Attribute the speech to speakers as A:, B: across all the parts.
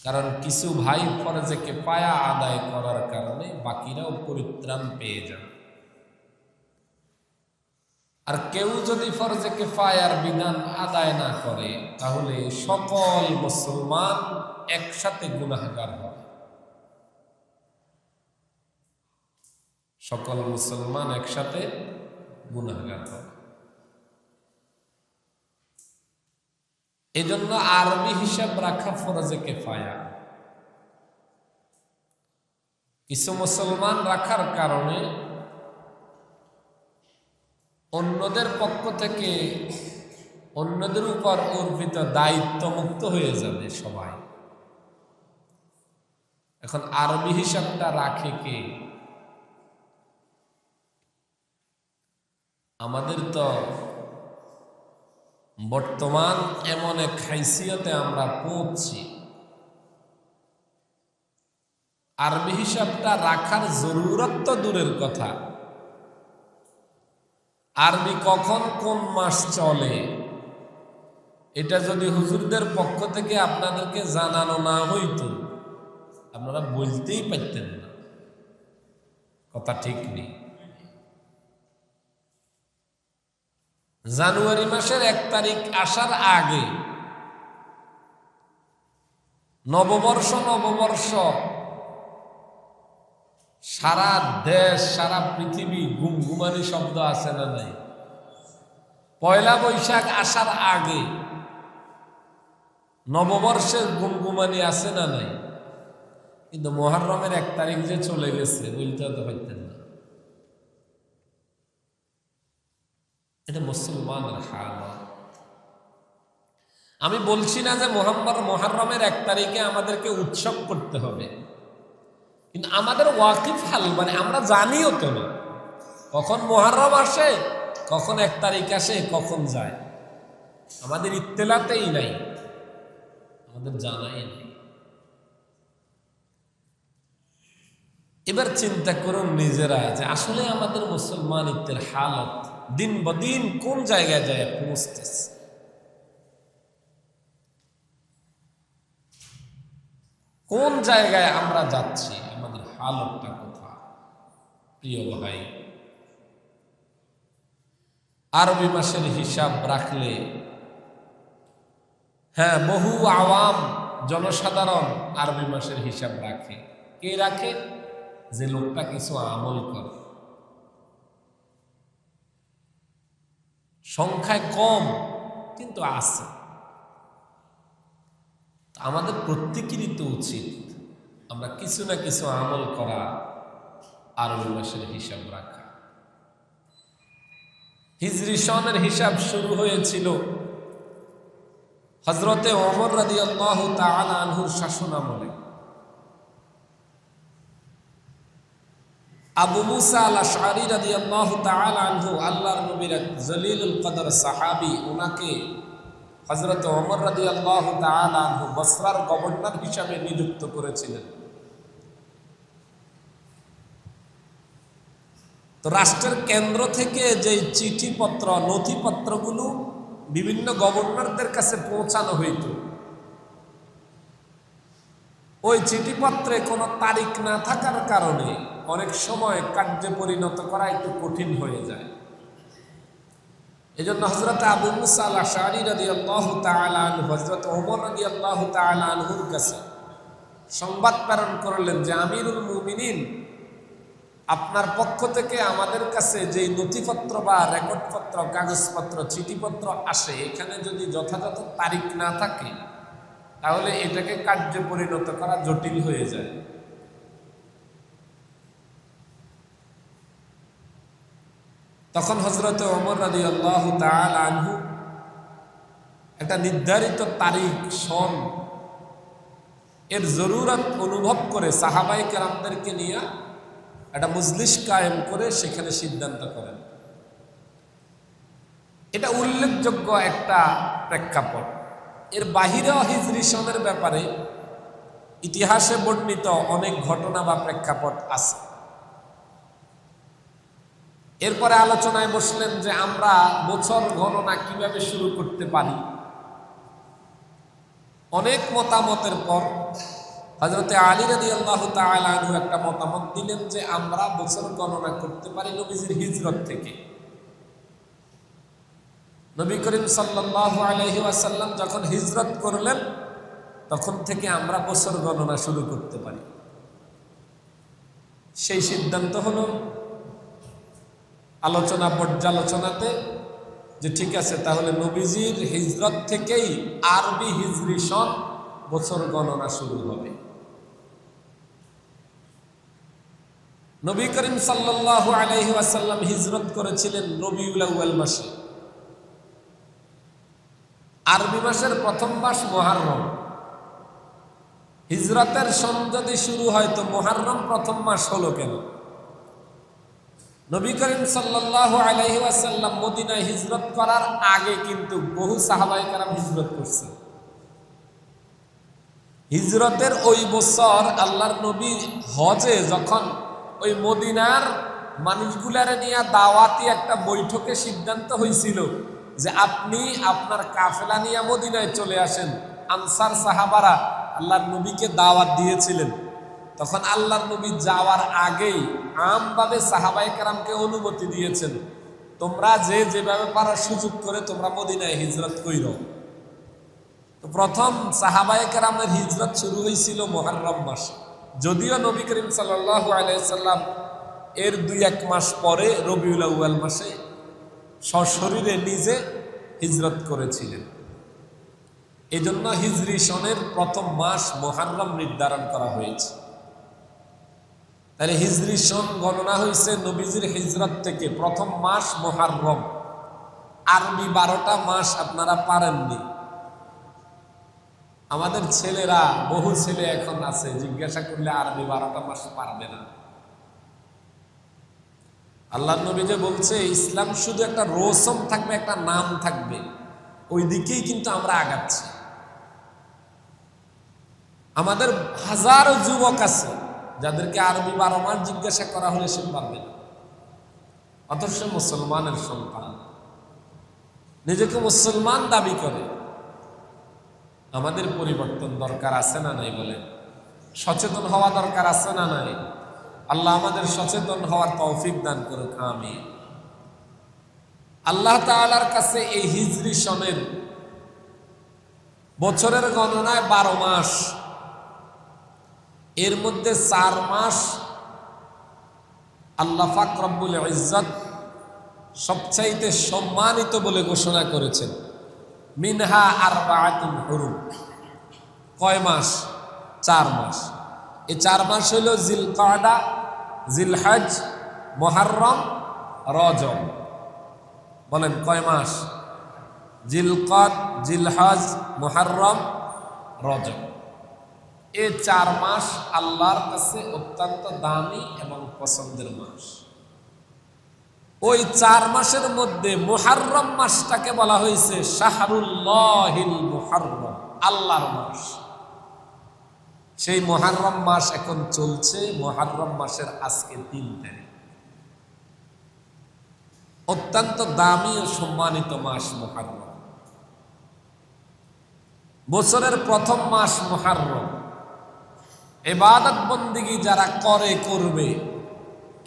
A: কারণ কিছু ভাই ফরজে কিফায়া আদায় করার কারণে বাকিরাও পরিত্রাণ পেয়ে যান। আর কেউ যদি ফরজে কিফায়ার বিধান আদায় না করে তাহলে সকল মুসলমান একসাথে গুনাহগার হবে। সকল মুসলমান একসাথে গুনাহগার হবে। এজন্য আরবি হিসাব রাখা ফরজে কিফায়া। কিছু মুসলমান রাখার কারণে অন্যদের পক্ষ থেকে অন্যদের উপর অর্পিত দায়িত্ব মুক্ত হয়ে যাবে সবাই। এখন আরবি হিসাবটা রাখে কে? আমাদের তো বর্তমান এমন এক হাইসিয়তে আমরা পৌঁছছি, আরবি হিসাবটা রাখার জরুরত তো দূরের কথা, আরবি কখন কোন মাস চলে এটা যদি হুজুরদের পক্ষ থেকে আপনাদেরকে জানানো না হইতো আপনারা বলতেই পারতেন না। কথা ঠিক নেই? জানুয়ারি মাসের 1 তারিখ আসার আগে নববর্ষ সারা দেশ সারা পৃথিবী গুমগুমানি শব্দ আছে না নাই? পয়লা বৈশাখ আসার আগে নববর্ষের গুমগুমানি আছে না নাই? কিন্তু মুহররমের 1 তারিখ যে চলে গেছে বলতে তো পারতেন না। এটা মুসলমানের হালত। আমি বলছি না যে মুহররমের 1 তারিখে আমাদেরকে উৎসব করতে হবে, কিন্তু আমাদের ওয়াকিফ হাল মানে আমরা জানিও তো না কখন মুহররম আসে, কখন 1 তারিখ আসে, কখন যায়, আমাদের ইত্তেলাতেই নাই, আমাদের জানাই নেই। এবার চিন্তা করুন নিজেরা যে আসলে আমাদের মুসলমানিত্বের হালত দিন বদিন কোন জায়গায় যায় পৌঁছতেছে। কোন জায়গায় আমরা যাচ্ছি, আমাদের হালতটা কোথায়? প্রিয় ভাই, আরবি মাসের হিসাব রাখলে, হ্যাঁ, বহু আওয়াম জনসাধারণ আরবি মাসের হিসাব রাখে। কে রাখে? যে লোকটা কিছু আমল করে। সংখ্যায় কম কিন্তু আছে। আমাদের প্রত্যেকেরই তো উচিত আমরা কিছু না কিছু আমল করা, আরবি মাসের হিসাব রাখা। হিজরি সনের হিসাব শুরু হয়েছিল হযরতে ওমর রাদিয়াল্লাহু তাআলা আনহুর শাসন আমলে। আবু মুসা আল-আশআরী রাদিয়াল্লাহু তাআলা আনহু, আল্লাহর নবীর জলিলুল কদর সাহাবী, ওনাকে হযরত ওমর রাদিয়াল্লাহু তাআলা আনহু বসরার গভর্নর হিসাবে নিযুক্ত করেছিলেন। তো রাষ্ট্রের কেন্দ্র থেকে যে চিঠিপত্র নথিপত্রগুলো বিভিন্ন গভর্নরদের কাছে পৌঁছানো হইত, ওই চিঠিপত্রে কোনো তারিখ না থাকার কারণে অনেক সময় কার্যে পরিণত করা একটু কঠিন হয়ে যায়। এজন্য হযরত আবু মুসা আল-আশআরী রাদিয়াল্লাহু তাআলা আনহু হযরত ওমর রাদিয়াল্লাহু তাআলা আনহুর কাছে সংবাদ প্রেরণ করলেন যে আমিরুল মুমিনিন, আপনার পক্ষ থেকে আমাদের কাছে যে নথিপত্র বা রেকর্ডপত্র, কাগজপত্র, চিঠিপত্র আসে, এখানে যদি যথাযথ তারিখ না থাকে তাহলে এটাকে কার্যে পরিণত করা জটিল হয়ে যায়। তখন হযরত ওমর রাদিয়াল্লাহু তাআলা আনহু একটা নির্ধারিত তারিখ, সন এর জরুরত অনুভব করে সাহাবায়ে কেরামদেরকে নিয়ে একটা মজলিস কায়েম করে সেখানে সিদ্ধান্ত করেন। এটা উল্লেখযোগ্য একটা প্রেক্ষাপট। এর বাহিরেও হিজরি সনের ব্যাপারে ইতিহাসে বর্ণিত অনেক ঘটনা বা প্রেক্ষাপট আছে। এরপরে আলোচনায় বসলেন যে আমরা বছর গণনা কিভাবে শুরু করতে পারি। অনেক মতামতের পর হযরতে আলী রাদিয়াল্লাহু তাআলা আনহু একটা মতামত দিলেন যে আমরা বছর গণনা করতে পারি নবীজির হিজরত থেকে। নবী করিম সাল্লাল্লাহু আলাইহি ওয়াসাল্লাম যখন হিজরত করলেন তখন থেকে আমরা বছর গণনা শুরু করতে পারি। সেই সিদ্ধান্ত হলো আলোচনা পর্যালোচনাতে যে ঠিক আছে, তাহলে নবীজির হিজরত থেকেই আরবি হিজরি সন বছর গণনা শুরু হবে। নবী করিম সাল্লাল্লাহু আলাইহি ওয়াসাল্লাম হিজরত করেছিলেন রবিউল আউয়াল মাসে। আরবি মাসের প্রথম মাস মুহররম। হিজরতের সন যদি শুরু হয় তো মুহররম প্রথম মাস হলো কেন? নবী করিম সাল্লাল্লাহু আলাইহি ওয়াসাল্লাম মদিনায় হিজরত করার আগে কিন্তু বহু সাহাবায়ে কেরাম হিজরত করছে। হিজরতের ওই বছর আল্লাহর নবী হজে যখন ওই মদিনার মানুষগুলারে নিয়ে দাওয়াতি একটা বৈঠকে সিদ্ধান্ত হয়েছিল যে আপনি আপনার কাফেলা নিয়ে মদিনায় চলে আসেন, আনসার সাহাবারা আল্লাহর নবীকে দাওয়াত দিয়েছিলেন। তখন আল্লাহর নবী যাওয়ার আগেই আমভাবে সাহাবায়ে কেরামকে অনুমতি দিয়েছেন, তোমরা যে যেভাবে পারার সুযোগ করে তোমরা মদিনায় হিজরত কইরো। তো প্রথম সাহাবায়ে কেরামের হিজরত শুরু হয়েছিল মুহররম মাসে, যদিও নবী করিম সাল্লাল্লাহু আলাইহি সাল্লাম এর 2-1 মাস পরে রবিউল আউয়াল মাসে সশরীরে নিজে হিজরত করেছিলেন। এই জন্য হিজরি সনের প্রথম মাস মুহররম নির্ধারণ করা হয়েছে। তাহলে হিজরি সন গণনা হয়েছে নবীজির হিজরত থেকে, প্রথম মাস মুহররম। আরবি 12টা মাস আপনারা পারেননি। আমাদের ছেলেরা, বহু ছেলে এখন আছে, জিজ্ঞাসা করলে আরবি 12টা মাস পারবে না। আল্লাহর নবী যে বলছে ইসলাম শুধু একটা রসম থাকবে, একটা নাম থাকবে, ওই দিকেই কিন্তু আমরা আগাচ্ছি। আমাদের হাজারো যুবক আছে যাদেরকে আরবি 12 মাস জিজ্ঞাসা করা হলে সে পারবে না, অথচ মুসলমানের সন্তান, নিজেকে মুসলমান দাবি করে। আমাদের পরিবর্তন দরকার আছে না নাই বলেন? সচেতন হওয়া দরকার আছে না নাই? আল্লাহ আমাদের সচেতন হওয়ার তৌফিক দান করুক, আমিন। আল্লাহ তাআলার কাছে এই হিজরি সনের বছরের গণনায় 12 মাস, এর মধ্যে 4 মাস আল্লাহ পাক রব্বুল ইজ্জত সবচাইতে সম্মানিত বলে ঘোষণা করেছেন। মিনহা আরবাআতুন হুরুম। কয় মাস? 4 মাস। এই 4 মাস হইল জিলকাদা, জিলহজ, মুহররম, রজব। বলেন কয় মাস? জিলকাদ, জিলহজ, মুহররম, রজব। এই 4 মাস আল্লাহর কাছে অত্যন্ত দামি এবং পছন্দের মাস। ওই 4 মাসের মধ্যে মুহররম মাসটাকে বলা হয়েছে শাহরুল্লাহিল মুহররম, আল্লাহর মাস। সেই মুহররম মাস এখন চলছে। মুহররম মাসের আজকে 3 তারিখ। অত্যন্ত দামি ও সম্মানিত মাস মুহররম। বছরের প্রথম মাস মুহররম। ইবাদত বন্দেগী যারা করবে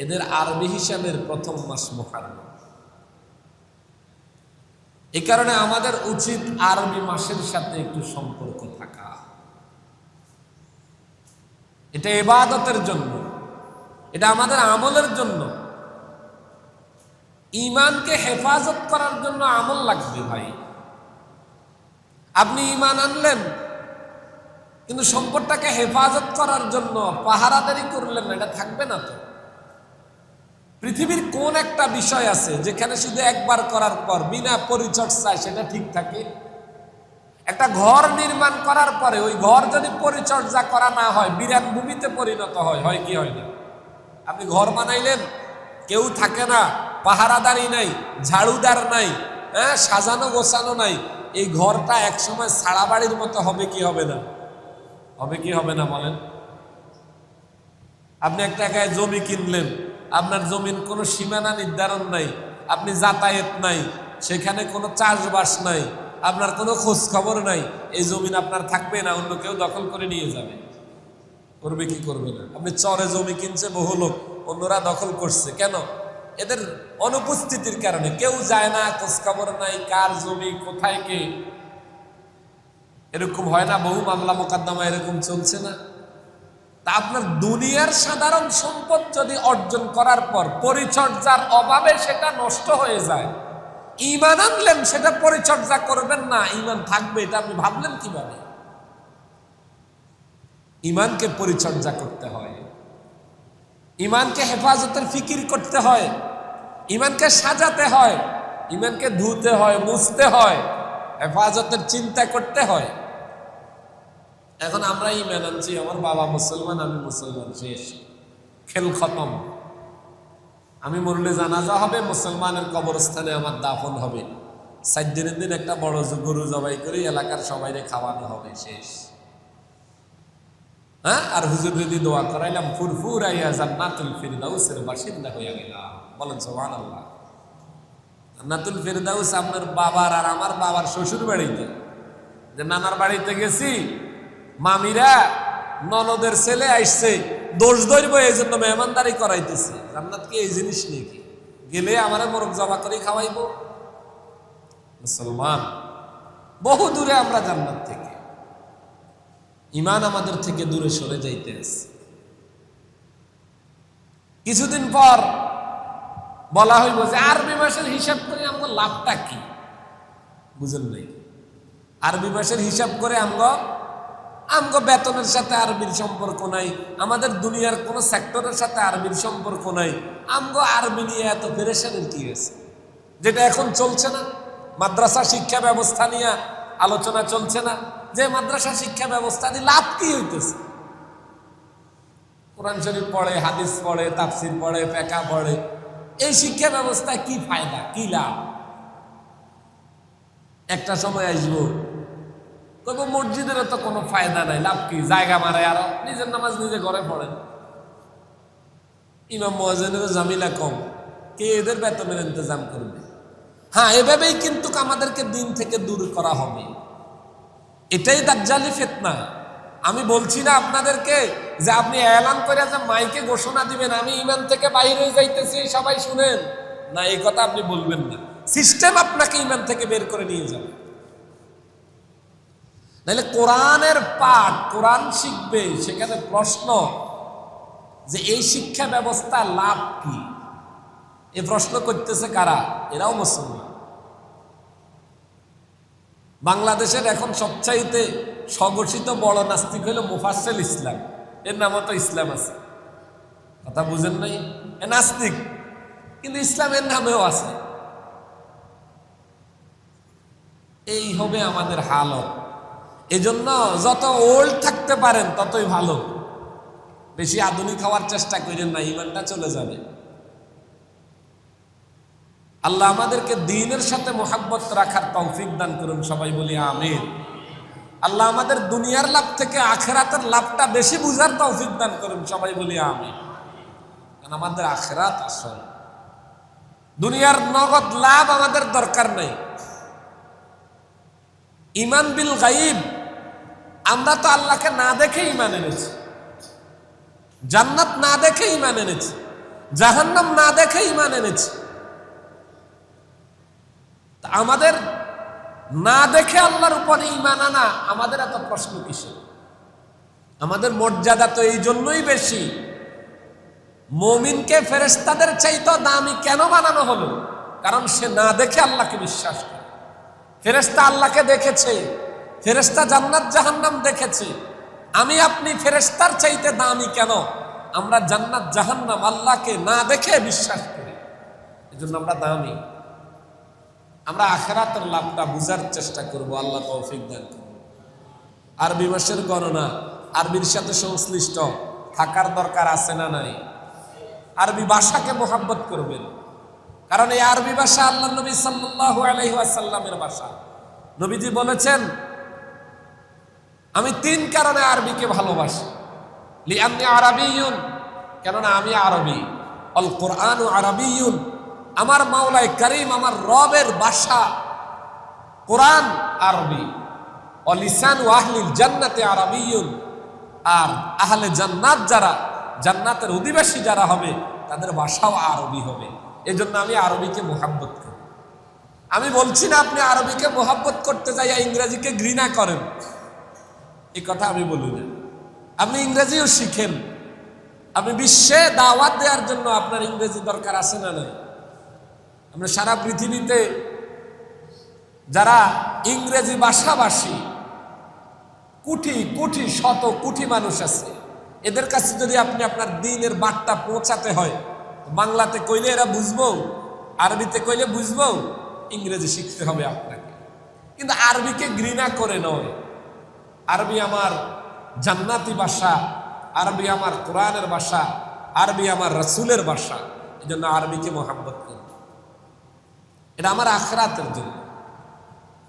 A: এদের আরবি হিসাবের প্রথম মাস মুহররম। এই কারণে আমাদের উচিত আরবি মাসের সাথে একটু সম্পর্ক থাকা। এটা ইবাদতের জন্য, এটা আমাদের আমলের জন্য। ঈমানকে হেফাজত করার জন্য আমল লাগবে ভাই। আপনি ঈমান আনলেন কিন্তু সম্পদটাকে হেফাজত করার জন্য পাহারাদারি করলেন না, এটা থাকবে না তো। পৃথিবীর কোন একটা বিষয় আছে যেখানে শুধু একবার করার পর বিনা পরিচর্যায় সেটা ঠিক থাকে? একটা ঘর নির্মাণ করার পরে ওই ঘর যদি পরিচর্যা করা না হয় বিরান ভূমিতে পরিণত হয়, হয় কি হয় না? আপনি ঘর বানাইলেন, কেউ থাকে না, পাহারাদারি নাই, ঝাড়ুদার নাই, সাজানো গোছানো নাই, এই ঘরটা একসময় ছাড়া বাড়ির মতো হবে কি হবে না? হবে কি হবে না বলেন? আপনি একটা জায়গায় জমি কিনলেন, আপনার জমির কোনো সীমানা নির্ধারণ নাই, আপনি যাতায়াত নাই, সেখানে কোনো চাষবাস নাই, আপনার কোনো খোঁজ খবর নাই, এই জমিন আপনার থাকবে না, অন্য কেউ দখল করে নিয়ে যাবে। করবে কি করবে না? আপনি চরে জমি কিনছে বহু লোক, অন্যরা দখল করছে, কেন? এদের অনুপস্থিতির কারণে। কেউ যায় না, খোঁজ খবর নাই কার জমি কোথায় কে। এরকম হয় না? বহু মামলা মোকদ্দমা এরকম চলছে না? তা আপনার দুনিয়ার সাধারণ সম্পদ যদি অর্জন করার পর পরিচর্যার অভাবে সেটা নষ্ট হয়ে যায়, ঈমান আনলেন সেটা পরিচর্যা করবেন না, ঈমান থাকবে এটা আপনি ভাবলেন কিভাবে? ঈমানকে পরিচর্যা করতে হয়, ঈমানকে হেফাজতের ফিকির করতে হয়, ঈমানকে সাজাতে হয়, ঈমানকে ধুতে হয়, মুছতে হয়, হেফাজতের চিন্তা করতে হয়। এখন আমরা ঈমান আনছি, আমার বাবা মুসলমান, আমি মুসলমান, শেষ, খেল খতম। আমি মরলে জানাজা হবে, মুসলমানের কবরস্থানে আমার দাফন হবে, 4 দিনের দিন একটা বড় গরু জবাই করে এলাকার সবাইরে খাওয়ানো হবে, শেষ। হ্যাঁ, আর হুজুর যদি দোয়া করাইলাম, ফুরফুরাইয়া জান্নাতুল ফিরদাউসের বাসিন্দা হয়ে গেলাম। বলেন সুবহানাল্লাহ। জান্নাতুল ফিরদাউস আপনার বাবার আর আমার বাবার শ্বশুর বাড়িতে, যে নানার বাড়িতে গেছি, মামিরা ননদের ছেলে আসছে, দোষ ধরবো এই জন্য মেহমানদারি করাইতেছে। জান্নাত কি এই জিনিস নাকি? গেলে আমারে মোরগ জবা করে খাওয়াইবো? মুসলমান, বহু দূরে আমরা জান্নাত থেকে। ঈমান আমাদের থেকে দূরে সরে যাইতে আছে। কিছুদিন পর বলা হইব যে আরবি মাসের হিসাব করে আমগো লাভটা কি? বুঝেন নাই? আরবি মাসের হিসাব করে আমগো বেতনের সাথে আরবির সম্পর্ক নাই, আমাদের দুনিয়ার কোন সেক্টরের সাথে আরবির সম্পর্ক নাই, আমগো আরবি নিয়ে এত পেরেশানির কি আছে? যেটা এখন চলছে না, মাদ্রাসা শিক্ষা ব্যবস্থা নিয়ে আলোচনা চলছে না, যে মাদ্রাসা শিক্ষা ব্যবস্থা দিয়ে লাভ কি হইতেছে? কোরআন শরীফ পড়ে, হাদিস পড়ে, তাফসির পড়ে, ফিকহ পড়ে, এই শিক্ষা ব্যবস্থায় কি ফায়দা, কি লাভ? একটা সময় আসবো তবে মসজিদেরও তো কোনো ফায়দা নাই, লাভ কি? জায়গা মারে, আরো নিজের নামাজ নিজে ঘরে পড়েন, ইমাম মুয়াজ্জিনেরও জামিলা কম, কে এদের বেতনের ইন্তজাম করবে? হ্যাঁ, এভাবেই কিন্তু আমাদেরকে দিন থেকে দূর করা হবে। এটাই দাজ্জালি ফিতনা। আমি বলছি না আপনাদেরকে যে আপনি এলান করে যে মাইকে ঘোষণা দিবেন আমি ঈমান থেকে বাইরে হয়ে যাইতেছি, সবাই শুনেন না, এই কথা আপনি বলবেন না। সিস্টেম আপনাকে ঈমান থেকে বের করে নিয়ে যাবে। নাহলে কোরআনের পাঠ, কোরআন শিখবে, সেখানে প্রশ্ন যে এই শিক্ষা ব্যবস্থা লাভ কি? এই প্রশ্ন করতেছে কারা? এরাও মুসলমান। বাংলাদেশের এখন সবচাইতে স্বঘোষিত বড় নাস্তিক হইল মুফাসসিল ইসলাম। এর নামও তো ইসলাম আছে, কথা বুঝেন নাই? এ নাস্তিক, কিন্তু ইসলামের নামেও আছে। এই হবে আমাদের হালত। এজন্য যত ওল্ড থাকতে পারেন ততই ভালো, বেশি আধুনিক হওয়ার চেষ্টা করেন না, ঈমানটা চলে যাবে। আল্লাহ আমাদেরকে দ্বীনের সাথে মুহাব্বত রাখার তৌফিক দান করুন, সবাই বলি আমিন। আল্লাহ আমাদের দুনিয়ার লাভ থেকে আখিরাতের লাভটা বেশি বুঝার তৌফিক দান করুন, সবাই বলি আমিন। কারণ আমাদের আখিরাত আসল, দুনিয়ার নগদ লাভ আমাদের দরকার নেই। ঈমান বিল গায়ব, আমরা তো আল্লাহকে না দেখে ঈমান এনেছি, জান্নাত না দেখে ঈমান এনেছি, জাহান্নাম না দেখে ঈমান এনেছি। আমাদের না দেখে আল্লাহর উপরে ঈমান আনা আমাদের এত প্রশ্ন কিসের? আমাদের মর্যাদা তো এই জন্যই বেশি। মুমিনকে ফেরেশতাদের চাইতে দামি কেন বানানো হলো? কারণ সে না দেখে আল্লাহকে বিশ্বাস করে। ফেরেশতা আল্লাহকে দেখেছে, ফেরেশতা জান্নাত জাহান্নাম দেখেছে। আমি আপনি ফেরেশতার চাইতে দামি কেন? আমরা জান্নাত জাহান্নাম আল্লাহকে না দেখে বিশ্বাস করি, এজন্য আমরা দামি। আমরা আখিরাতের লাভটা বুঝার চেষ্টা করব, আল্লাহ তৌফিক দান করুন। আরবি মাসের গণনা আরবির সাথে সংশ্লিষ্ট থাকার দরকার আছে না নাই? আরবি ভাষাকে মোহাব্বত করবেন, কারণ এই আরবি ভাষা আল্লাহ নবী সাল্লাল্লাহু আলাইহি ওয়াসাল্লামের ভাষা। নবীজি বলেছেন আমি 3 কারণে আরবিকে ভালোবাসি। লিআন্নী আরাবিয়্যুন, কেননা আমি আরবি। আল কোরআনু আরাবিয়্যুন, আমার মাওলাই কারীম, আমার রবের ভাষা কোরআন আরবি, অলিসান ওয়াহলিল জান্নাতে আরবিয়ুন, আর আহলে জান্নাত যারা, জান্নাতের অধিবাসী যারা হবে তাদের ভাষাও আরবি হবে। এজন্য আমি আরবিকে মোহাব্বত করি। আমি বলছি না আপনি আরবিকে মোহাব্বত করতে যাইয়া ইংরেজিকে ঘৃণা করেন, এই কথা আমি বলি না। আপনি ইংরেজিও শিখেন, আপনি বিশ্বে দাওয়াত দেওয়ার জন্য আপনার ইংরেজি দরকার আছে না নাই? আমরা সারা পৃথিবীতে যারা ইংরেজি ভাষাভাষী কোটি কোটি শত কোটি মানুষ আছে, এদের কাছে যদি আপনি আপনার দ্বীনের বার্তা পৌঁছাতে হয়, বাংলাতে কইলে এরা বুঝবো, আরবিতে কইলে বুঝবো, ইংরেজি শিখতে হবে আপনাকে। কিন্তু আরবিকে ঘৃণা করে নয়। আরবি আমার জান্নাতি ভাষা, আরবি আমার কোরআনের ভাষা, আরবি আমার রাসূলের ভাষা। এই জন্য আরবিকে মোহাব্বত করি। এটা আমার আখিরাতের জন্য,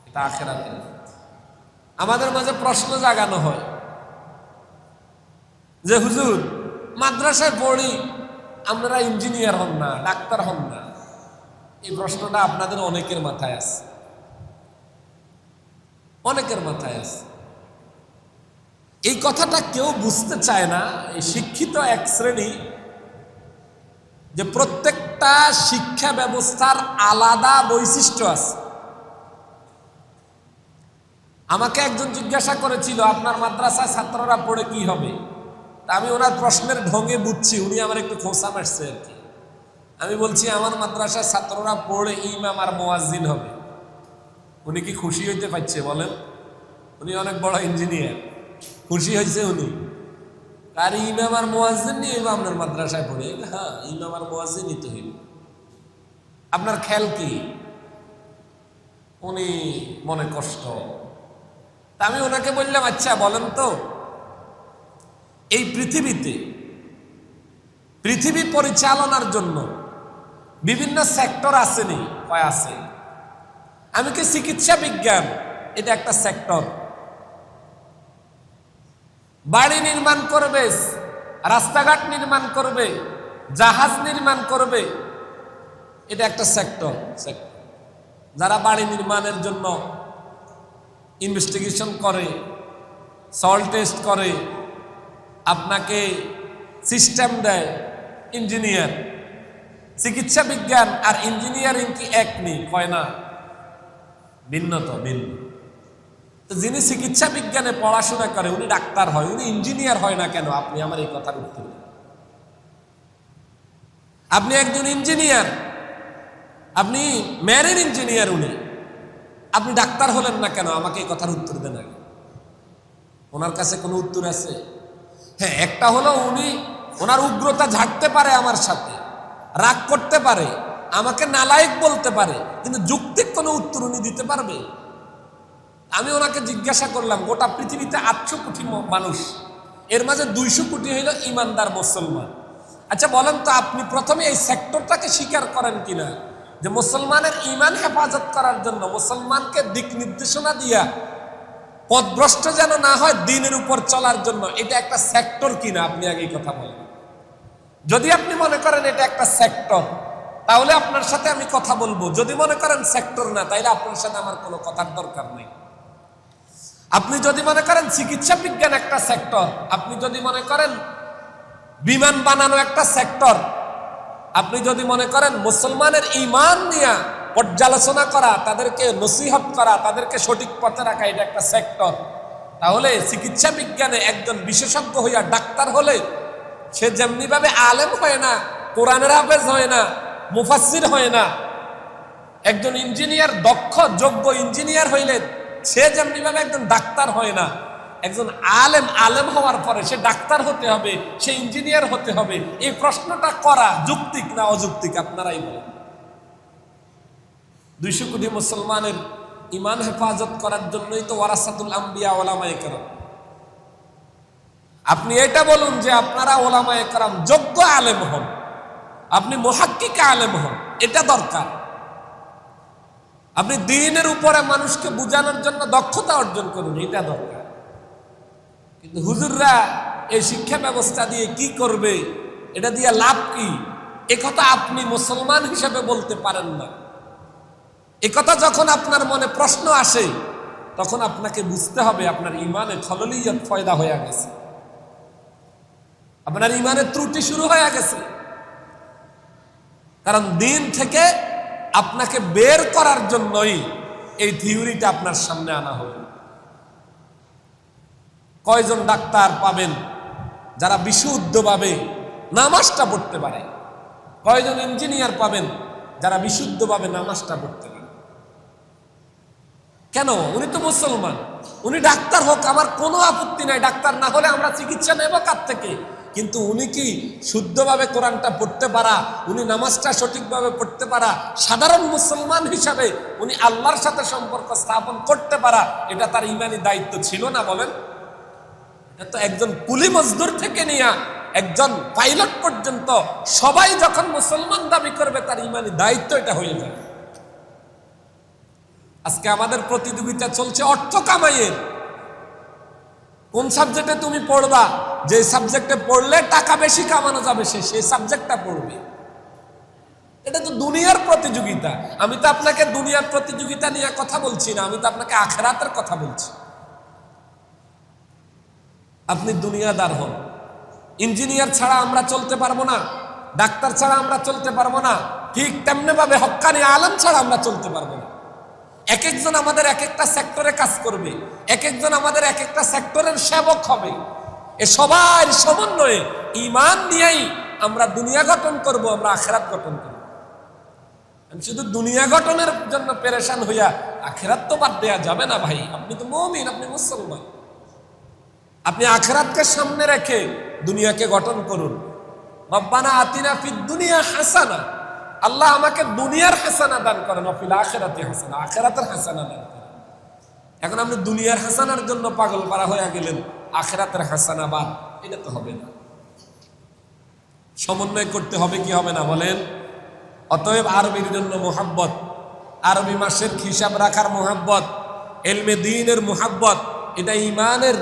A: এটা আখিরাতের। আমাদের মাঝে প্রশ্ন জাগানো হয় যে হুজুর, মাদ্রাসায় পড়ি, আপনারা ইঞ্জিনিয়ার হন না, ডাক্তার হন না। এই প্রশ্নটা আপনাদের অনেকের মাথায় আছে, অনেকের মাথায় আছে। এই কথাটা কেউ বুঝতে চায় না, এই শিক্ষিত এক শ্রেণী, যে প্রত্যেকটা শিক্ষা ব্যবস্থার আলাদা বৈশিষ্ট্য আছে। আমাকে একজন জিজ্ঞাসা করেছিল, আপনার মাদ্রাসায় ছাত্ররা পড়ে কি হবে? তা আমি ওনার প্রশ্নের ঢঙে বুঝছি উনি আমার একটু খোঁচা মারছে আর কি। আমি বলছি আমার মাদ্রাসায় ছাত্ররা পড়ে ইমাম আর মুয়াজ্জিন হবে। উনি কি খুশি হইতে পারছে বলেন? উনি অনেক বড় ইঞ্জিনিয়ার, খুশি হয়েছে উনি। আর ইমাম আর মুয়াজ্জিন নিয়ে আপনার মাদ্রাসায় পড়ে? হ্যাঁ, ইমাম আর মুয়াজ্জিনই তো হইল। আপনার খেয়াল কি? উনি মনে কষ্ট। তা আমি ওনাকে বললাম, আচ্ছা বলেন তো, এই পৃথিবীতে পৃথিবী পরিচালনার জন্য বিভিন্ন সেক্টর আসেনি? কয় আছে। আমি কি চিকিৎসা বিজ্ঞান এটা একটা সেক্টর? বাড়ি নির্মাণ করবে, রাস্তাঘাট নির্মাণ করবে, জাহাজ নির্মাণ করবে, এটা একটা সেক্টর। যারা বাড়ি নির্মাণের জন্য ইনভেস্টিগেশন করে, সয়েল টেস্ট করে, আপনাকে সিস্টেম দেয়, ইঞ্জিনিয়ার। চিকিৎসা বিজ্ঞান আর ইঞ্জিনিয়ারিং কি এক নেই? হয় না, ভিন্ন তো ভিন্ন। তো যিনি চিকিৎসা বিজ্ঞানে পড়াশোনা করে উনি ডাক্তার হয়, উনি ইঞ্জিনিয়ার হয় না কেন? আপনি আমার এই কথার উত্তর দেন। আপনি একজন ইঞ্জিনিয়ার, আপনি মেরিন ইঞ্জিনিয়ার, উনি, আপনি ডাক্তার হলেন না কেন? আমাকে এই কথার উত্তর দেন আগে। ওনার কাছে কোনো উত্তর আছে? হ্যাঁ, একটা হলো উনি ওনার উগ্রতা ঝাড়তে পারে, আমার সাথে রাগ করতে পারে, আমাকে নালায়েক বলতে পারে, কিন্তু যৌক্তিক কোনো উত্তর উনি দিতে পারবে? আমি ওনাকে জিজ্ঞাসা করলাম, গোটা পৃথিবীতে 800 কোটি মানুষ, এর মাঝে 200 কোটি হইল ইমানদার মুসলমান। আচ্ছা বলেন তো, আপনি প্রথমে এই সেক্টরটাকে স্বীকার করেন কিনা যে মুসলমানের ইমান হেফাজত করার জন্য, মুসলমানকে দিক নির্দেশনা দিয়া পথভ্রষ্ট যেন না হয় দ্বীনের উপর চলার জন্য, এটা একটা সেক্টর কিনা? আপনি আগে এই কথা বলেন। যদি আপনি মনে করেন এটা একটা সেক্টর, তাহলে আপনার সাথে আমি কথা বলবো। যদি মনে করেন সেক্টর না, তাহলে আপনার সাথে আমার কোনো কথার দরকার নেই। আপনি যদি মনে করেন চিকিৎসা বিজ্ঞান একটা সেক্টর, আপনি যদি মনে করেন বিমান বানানো একটা সেক্টর, আপনি যদি মনে করেন মুসলমানের ঈমান নিয়ে পর্যালোচনা করা, তাদেরকে নসিহত করা, তাদেরকে সঠিক পথে রাখা, এটা একটা সেক্টর, তাহলে চিকিৎসা বিজ্ঞানে একজন বিশেষজ্ঞ হইয়া ডাক্তার হলে সে যেমনি ভাবে আলেম হয় না, কোরআনের হাফেজ হয় না, মুফাসসির হয় না, একজন ইঞ্জিনিয়ার দক্ষ যোগ্য ইঞ্জিনিয়ার হইলে সে যেমনি ভাবে একজন ডাক্তার হয় না, একজন আলেম হওয়ার পরে সে ডাক্তার হতে হবে, সে ইঞ্জিনিয়ার হতে হবে। এই প্রশ্নটা করা যৌক্তিক না অযৌক্তিক? আপনারাই বলেন। 200 কোটি মুসলমানের ইমান হেফাজত করার জন্যই তো ওয়ারাসাতুল আম্বিয়া ওলামায়ে কেরাম। আপনি এটা বলুন যে আপনারা ওলামায়ে কেরাম যোগ্য আলেম হন, আপনি মুহাক্কিক আলেম হন, এটা দরকার। আপনি দ্বীনের উপরে মানুষকে বুঝানোর জন্য দক্ষতা অর্জন করুন, এটা দরকার। কিন্তু হুজুররা এই শিক্ষা ব্যবস্থা দিয়ে কি করবে, এটা দিয়ে লাভ কি, একথা আপনি মুসলমান হিসেবে বলতে পারেন না। একথা যখন আপনার মনে প্রশ্ন আসে, তখন আপনাকে বুঝতে হবে আপনার ইমানে খললিয়ত ফয়দা হয়ে গেছে, আপনার ইমানের ত্রুটি শুরু হয়ে গেছে। কারণ দিন থেকে আপনাকে বের করার জন্যই এই থিওরিটা আপনার সামনে আনা হবে। কয়জন ডাক্তার পাবেন যারা বিশুদ্ধভাবে নামাজটা পড়তে পারে? কয়জন ইঞ্জিনিয়ার পাবেন যারা বিশুদ্ধভাবে নামাজটা পড়তে পারে? কেন? উনি তো মুসলমান, উনি ডাক্তার হোক, আমার কোনো আপত্তি নাই, ডাক্তার না হলে আমরা চিকিৎসা নেব কার থেকে? কিন্তু উনি কি শুদ্ধভাবে কোরআনটা পড়তে পারা, উনি নামাজটা সঠিকভাবে পড়তে পারা, সাধারণ মুসলমান হিসাবে উনি আল্লাহর সাথে সম্পর্ক স্থাপন করতে পারা, এটা তার ইমানি দায়িত্ব ছিল না? বলেন। এটা তো একজন কুলি মজদুর থেকে নিয়ে একজন পাইলট পর্যন্ত সবাই যখন মুসলমান দাবি করবে, তার ইমানি দায়িত্ব এটা হয়ে যাবে। আজকে আমাদের প্রতিযোগিতা চলছে অর্থ কামাইয়ের। কোন সাবজেক্টে তুমি পড়বা, যে সাবজেক্টে পড়লে টাকা বেশি কামানো যাবে, সেই সাবজেক্টটা পড়বে। এটা তো দুনিয়ার প্রতিযোগিতা। আমি তো আপনাকে দুনিয়ার প্রতিযোগিতা নিয়ে কথা বলছি না, আমি তো আপনাকে আখিরাতের কথা বলছি। আপনি দুনিয়াদার হন। ইঞ্জিনিয়ার ছাড়া আমরা চলতে পারবো না, ডাক্তার ছাড়া আমরা চলতে পারবো না, ঠিক তেমনি ভাবে হক্কানি আলেম ছাড়া আমরা চলতে পারবো না। এক একজন আমাদের এক একটা সেক্টরে কাজ করবে, এক একজন আমাদের এক একটা সেক্টরের সেবক হবে। এ সবার সমন্বয়ে ঈমান নিয়েই আমরা দুনিয়া গঠন করব, আমরা আখিরাত গঠন করব। আমি শুধু দুনিয়া গঠনের জন্য পেরেশান হইয়া আখিরাত তো বাদ দেয়া যাবে না ভাই। আপনি তো মুমিন, আপনি মুসলমান, আপনি আখিরাতকে সামনে রেখে দুনিয়াকে গঠন করুন। রব্বানা আতিনা ফিদ দুনিয়া হাসানা, আল্লাহ আমাকে দুনিয়ার হাসানা দান করেন, ফিল আখিরাতি হাসানা, আখিরাতের হাসানা দান করেন। এখন আপনি দুনিয়ার হাসানার জন্য পাগল পারা হয়ে গেলেন, আখিরাতের হাসানা বাদ, এটা তো হবে না। সমন্বয় করতে হবে কি হবে না বলেন? অতএব আরবির জন্য মুহাব্বত, আরবি মাসের হিসাব রাখার মুহাব্বত, ইলমে দ্বীনের মুহাব্বত, এটা ঈমানের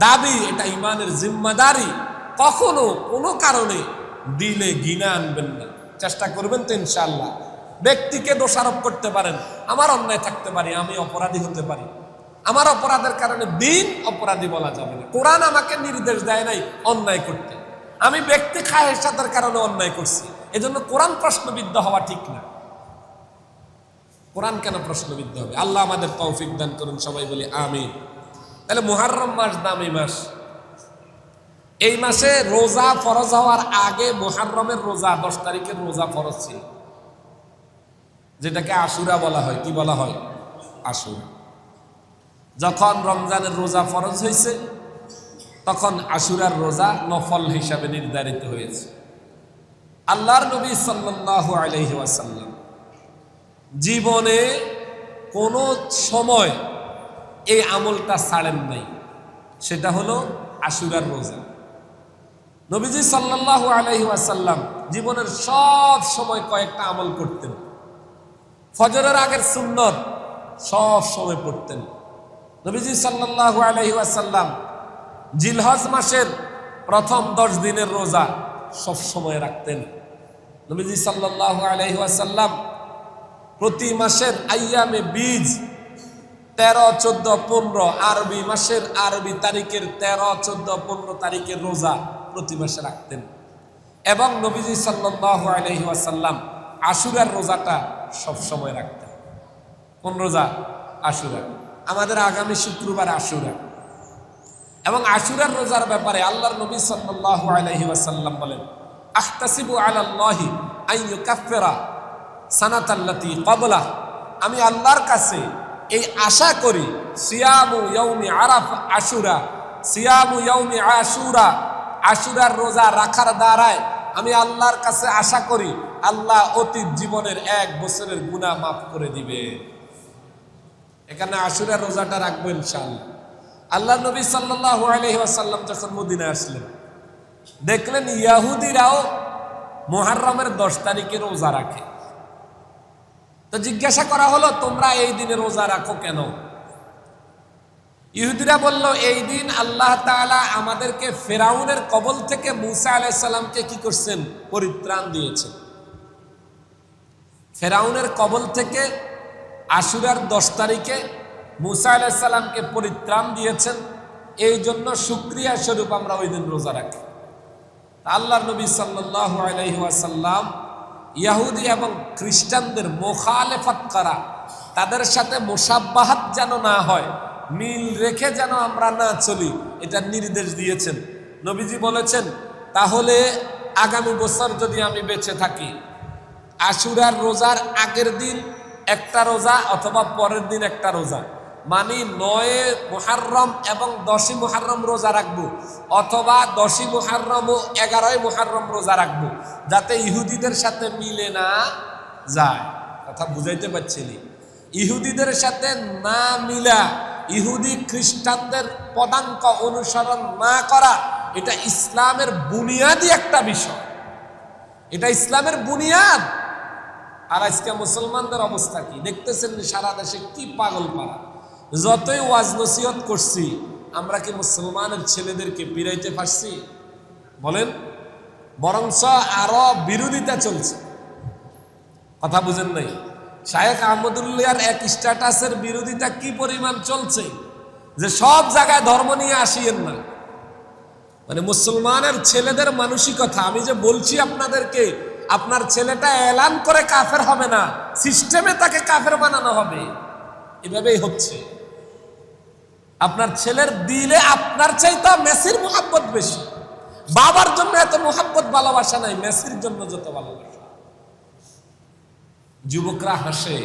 A: দাবি, এটা ঈমানের জিম্মাদারি। কখনো কোনো কারণে দিলে ঘৃণা আনবেন না, চেষ্টা করবেন তো ইনশাআল্লাহ। ব্যক্তিকে দোষারোপ করতে পারেন, আমার অন্যায় থাকতে পারে, আমি অপরাধী হতে পারি, আমার অপরাধের কারণে দিন অপরাধী বলা যাবে না। কোরআন আমাকে নির্দেশ দেয় নাই অন্যায় করতে, আমি ব্যক্তি খায়েশাতের কারণে অন্যায় করছি, এজন্য কোরআন প্রশ্নবিদ্ধ হওয়া ঠিক না। কোরআন কেন প্রশ্নবিদ্ধ হবে? আল্লাহ আমাদের তৌফিক দান করুন, সবাই বলি আমিন। তাহলে মুহররম মাস দামি মাস। এই মাসে রোজা ফরজ হওয়ার আগে মুহররমের রোজা 10 তারিখের রোজা ফরজ ছিল, যেটাকে আশুরা বলা হয়। কি বলা হয়? আশুরা। যখন রমজানের রোজা ফরজ হয়েছে, তখন আশুরার রোজা নফল হিসাবে নির্ধারিত হয়েছে। আল্লাহর নবী সাল্লাল্লাহু আলাইহি ওয়াসাল্লাম জীবনে কোনো সময় এই আমলটা ছাড়েন নাই, সেটা হলো আশুরার রোজা। নবীজি সাল্লাল্লাহু আলাইহি ওয়াসাল্লাম জীবনের সব সময় কয়েকটা আমল করতেন। ফজরের আগের সুন্নত সব সময় পড়তেন। নবীজি সাল্লাল্লাহু আলাইহি ওয়াসাল্লাম জিলহজ মাসের প্রথম 10 দিনের রোজা সব সময় রাখতেন। নবীজি সাল্লাল্লাহু আলাইহি ওয়াসাল্লাম প্রতি মাসের আইয়ামে বীজ 13, 14, 15 আরবি মাসের আরবি তারিখের 13, 14, 15 তারিখের রোজা প্রতি মাসে রাখতেন। এবং নবীজি সাল্লাল্লাহু আলাইহি ওয়াসাল্লাম আশুরার রোজাটা সব সময় রাখতেন। কোন রোজা? আশুরা। আমাদের আগামী শুক্রবার আশুরা। এবং আশুরার রোজার ব্যাপারে আল্লাহর নবী সাল্লাল্লাহু আলাইহি ওয়াসাল্লাম বলেন, আহতাসিবু আলাল্লাহি আন ইউকাফিরা সানাতাল্লাতী ক্বাবলা, আমি আল্লাহর কাছে এই আশা করি, সিয়ামু ইয়াউমি আরাফা আশুরা, সিয়ামু ইয়াউমি আশুরা, আশুরার রোজা রাখার দ্বারায় আমি আল্লাহর কাছে আশা করি আল্লাহ অতীত জীবনের 1 বছরের গুনাহ মাফ করে দিবে। এখানে আশুরার রোজাটা রাখবো ইনশাআল্লাহ। আল্লাহ নবী সাল্লাল্লাহু আলাইহি ওয়াসাল্লাম যখন মদিনায় আসলেন, দেখলেন ইহুদিরাও মুহররমের 10 তারিখে রোজা রাখে। তো জিজ্ঞাসা করা হলো, তোমরা এই দিনে রোজা রাখো কেন? ইহুদিরা বলল, এই দিন আল্লাহ তাআলা আমাদেরকে ফেরাউনের কবল থেকে মুসা আলাইহিস সালামকে কি করছেন? পরিত্রাণ দিয়েছেন। ফেরাউনের কবল থেকে আশুরার 10 তারিখে মুসা আলাইহিস সালামকে পরিত্রাণ দিয়েছেন, এই জন্য শুকরিয়া স্বরূপ আমরা ওই দিন রোজা রাখি। আল্লাহর নবী সাল্লাল্লাহু আলাইহি ওয়াসাল্লাম ইহুদি এবং খ্রিস্টানদের মুখালেফাত করা, তাদের সাথে মুসাব্বাহাত যেন না হয়, মিল রেখে যেন আমরা না চলি, এটা নির্দেশ দিয়েছেন। নবীজি বলেছেন, তাহলে আগামী বছর যদি আমি বেঁচে থাকি, আশুরার রোজার আগের দিন একটা রোজা অথবা পরের দিন একটা রোজা, মানে 9 মুহররম এবং 10 মুহররম রোজা রাখবো, অথবা 10 মুহররম ও 11 মুহররম রোজা রাখবো, যাতে ইহুদিদের সাথে মিলে না যায়। কথা বুঝাইতে পারছিনি? ইহুদিদের সাথে না মিলা, ইহুদি খ্রিস্টানদের পদাঙ্ক অনুসরণ না করা, এটা ইসলামের বুনিয়াদি একটা বিষয়, এটা ইসলামের বুনিয়াদ। আর আজকে মুসলমানদের অবস্থা কি দেখতেছেন? সারা দেশে কি পাগল পাড়া। যতই ওয়াজ নসিহত করছি, আমরা কি মুসলমানের ছেলেদেরকে পিরাইতে পারছি? বলেন। বরঞ্চ আরো বিরোধিতা চলছে। কথা বুঝেন নাই? শায়েখ আহমদুল্লাহর এক স্ট্যাটাসের বিরোধিতা কি পরিমাণ চলছে, যে সব জায়গায় ধর্ম নিয়ে আসিয়েন না। মানে মুসলমানের ছেলেদের মানসিকতা, আমি যে বলছি আপনাদেরকে, আপনার ছেলেটা এলান করে কাফের হবে না, সিস্টেমে তাকে কাফের বানানো হবে। এভাবেই হচ্ছে। আপনার ছেলের দিলে আপনার চাইতে মেসির মোহাব্বত বেশি। বাবার জন্য এত মোহাব্বত ভালোবাসা নাই, মেসির জন্য যত ভালোবাসা। যুবকরা হাসে,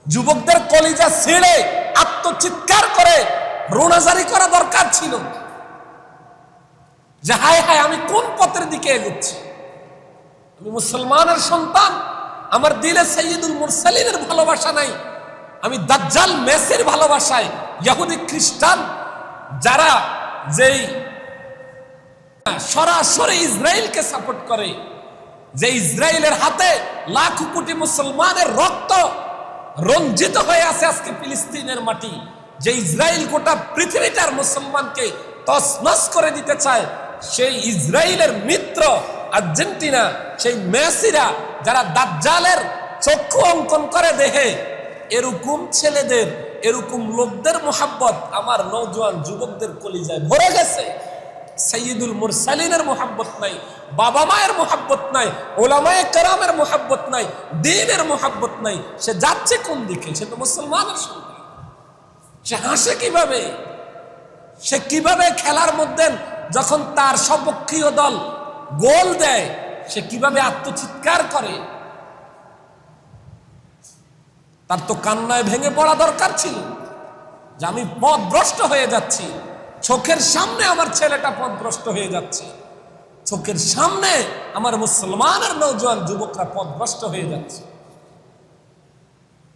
A: যুবকদের কলিজা ছিঁড়ে আত্মচিৎকার করে রোনাজারি করা দরকার ছিল, যে হায় হায় আমি কোন পথের দিকে এগোচ্ছি। আমি মুসলমানের সন্তান, আমার দিলে সাইয়্যিদুল মুরসালিনের ভালোবাসা নাই, আমি দাজ্জাল মেসির ভালোবাসায়, ইহুদি খ্রিস্টান যারা যেই সরাসরি ইসরায়েলকে সাপোর্ট করে, যে ইসরায়েলের হাতে লাখ কোটি মুসলমানের রক্ত রঞ্জিত হয়ে আছে আজকে ফিলিস্তিনের মাটি, যে ইসরায়েল গোটা পৃথিবীটার মুসলমানকে তছনছ করে দিতে চায়, সেই ইসরায়েলের মিত্র আর্জেন্টিনা, সেই মেসিরা যারা দাজ্জালের চক্ষু অঙ্কন করে দেহে, এরকম ছেলেদের, এরকম লোকদের মোহাব্বত আমার নওজোয়ান যুবকদের কলিজায় ভরে গেছে। সাইয়্যিদুল মুরসালিনের মোহাব্বত নাই, বাবা মায়ের মোহাব্বত নাই, ওলামায়ে কেরামের মোহাব্বত নাই, দ্বীনের মোহাব্বত নাই। সে যাচ্ছে কোন দিকে? সে তো মুসলমানের সন্তান। সে হাসে কিভাবে? সে কিভাবে খেলার মধ্যে যখন তার সপক্ষীয় দল গোল দেয়, সে কিভাবে আত্মচিৎকার করে? তার তো কান্নায় ভেঙে পড়া দরকার ছিল, যে আমি পথভ্রষ্ট হয়ে যাচ্ছি, চোখের সামনে আমার ছেলেটা পথভ্রষ্ট হয়ে যাচ্ছে, চোখের সামনে আমার মুসলমানের নওজোয়ান যুবকরা পথভ্রষ্ট হয়ে যাচ্ছে।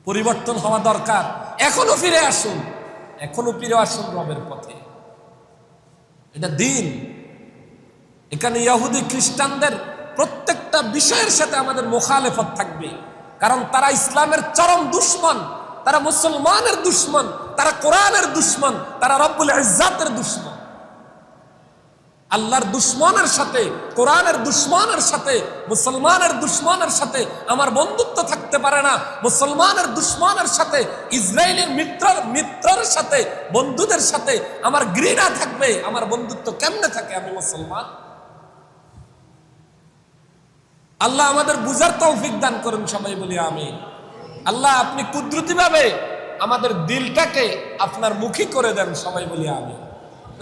A: পরিবর্তন হওয়া দরকার। এখনো ফিরে আসুন, এখনো ফিরে আসুন রবের পথে। এটা দিন। এখানে ইহুদি খ্রিস্টানদের প্রত্যেকটা বিষয়ের সাথে আমাদের মুখালেফত থাকবে, কারণ তারা ইসলামের চরম দুশমন, তারা মুসলমানের দুশমন, তারা কোরআনের দুশমন, তারা রব্বুল ইজ্জাতের দুশমন। আল্লাহর দুশমনের সাথে, কোরআনের দুশমনের সাথে, মুসলমানের দুশমনের সাথে আমার বন্ধুত্ব থাকতে পারে না। মুসলমানের দুশমনের সাথে, ইসরায়েলের মিত্রের সাথে, বন্ধুদের সাথে আমার ঘৃণা থাকবে। আমার বন্ধুত্ব কেমনে থাকে? আমি মুসলমান। আল্লাহ আমাদের বুঝার তৌফিক দান করুন, সবাই বলি আমিন। আল্লাহ আপনি কুদরতিভাবে আমাদের দিলটাকে আপনার মুখী করে দেন, সবাই বলি আমিন।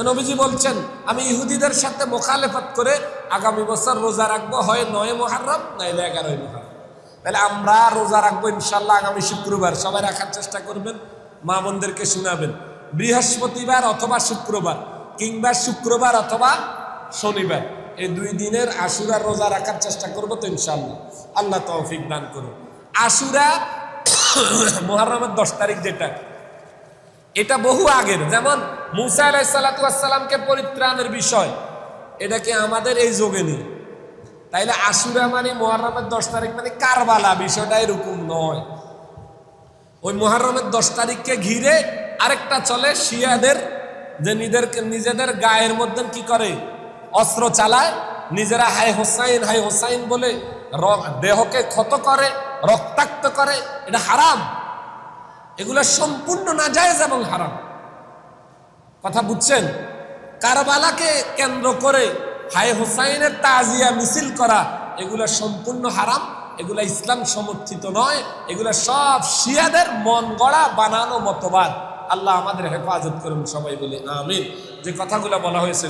A: নবীজি বলছেন, আমি ইহুদিদের সাথে মুখালেফত করে আগামী বছর রোজা রাখবো, হয় 9 মুহররম নাইলে 11 মুহররম। তাহলে আমরা রোজা রাখবো ইনশাল্লাহ আগামী শুক্রবার। সবাই রাখার চেষ্টা করবেন, মা বোনদেরকে শোনাবেন। বৃহস্পতিবার অথবা শুক্রবার, কিংবা শুক্রবার অথবা শনিবার, এই 2 দিনের আশুরার রোজা রাখার চেষ্টা করবো তো ইনশাল্লাহ। আল্লাহ তৌফিক দান করুন। আশুরা মুহররমের 10 তারিখ, যেটা এটা বহু আগের, যেমন মুসা আলাইহিস সালাতু ওয়াস সালামকে পরিত্রাণের বিষয়, এটা কি আমাদের এই যুগে নেই? তাইলে আশুরা মানে মুহররমের 10 তারিখ মানে কারবালা, বিষয়টা এরকম নয়। ওই মুহররমের 10 তারিখকে ঘিরে আরেকটা চলে শিয়াদের, যে নিজেদের গায়ের মধ্যে কি করে? অস্ত্র চালায়, নিজেরা হাই হোসাইন বলে দেহকে ক্ষত করে, রক্তাক্ত করে। এটা হারাম। এগুলো সম্পূর্ণ নাজায়েজ এবং হারাম। কথা বুঝছেন? কারবালাকে কেন্দ্র করে হায় হুসাইনের তাজিয়া মিছিল করা এগুলো সম্পূর্ণ হারাম, এগুলো ইসলাম সমর্থিত নয়, এগুলো সব শিয়াদের মন গড়া বানানো মতবাদ। আল্লাহ আমাদের হেফাজত করুন, সবাই বলি আমিন। যে কথাগুলো বলা হয়েছে